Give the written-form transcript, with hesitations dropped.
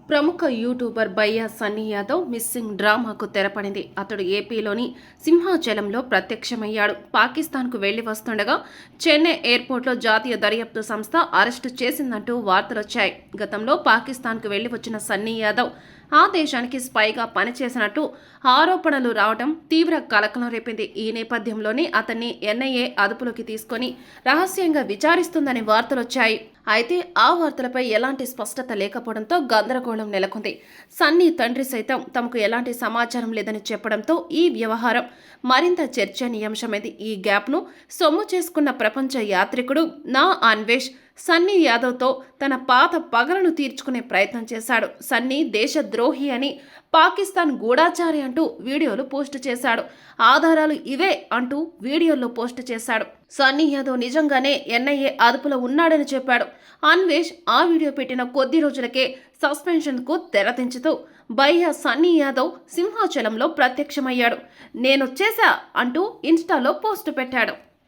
ప్రముఖ యూట్యూబర్ బయ్యా సన్నీ యాదవ్ మిస్సింగ్ డ్రామాకు తెరపడింది. అతడు ఏపీలోని సింహాచలంలో ప్రత్యక్షమయ్యాడు. పాకిస్తాన్కు వెళ్లి వస్తుండగా చెన్నై ఎయిర్పోర్ట్లో జాతీయ దర్యాప్తు సంస్థ అరెస్టు చేసిందంటూ వార్తలొచ్చాయి. గతంలో పాకిస్తాన్కు వెళ్లి వచ్చిన సన్నీ యాదవ్ ఆ దేశానికి స్పైగా పనిచేసినట్టు ఆరోపణలు రావడం తీవ్ర కలకలం రేపింది. ఈ నేపథ్యంలోనే అతన్ని ఎన్ఐఏ అదుపులోకి తీసుకొని రహస్యంగా విచారిస్తుందని వార్తలొచ్చాయి. అయితే ఆ వార్తలపై ఎలాంటి స్పష్టత లేకపోవడంతో గందరగోళం నెలకొంది. సన్నీ తండ్రి సైతం తమకు ఎలాంటి సమాచారం లేదని చెప్పడంతో ఈ వ్యవహారం మరింత చర్చనీయాంశమైంది. ఈ గ్యాప్ను సొమ్ము చేసుకున్న ప్రపంచ యాత్రికుడు నా అన్వేష్ సన్నీ యాదవ్తో తన పాత పగలను తీర్చుకునే ప్రయత్నం చేశాడు. సన్నీ దేశద్రోహి అని, పాకిస్తాన్ గూఢాచారి అంటూ వీడియోలు పోస్టు చేశాడు. ఆధారాలు ఇవే అంటూ వీడియోల్లో పోస్టు చేశాడు. సన్నీ యాదవ్ నిజంగానే ఎన్ఐఏ అదుపులో ఉన్నాడని చెప్పాడు. అన్వేష్ ఆ వీడియో పెట్టిన కొద్ది రోజులకే సస్పెన్షన్కు తెరదించుతూ బయ్యా సన్నీ యాదవ్ సింహాచలంలో ప్రత్యక్షమయ్యాడు. నేనొచ్చేశా అంటూ ఇన్స్టాలో పోస్టు పెట్టాడు.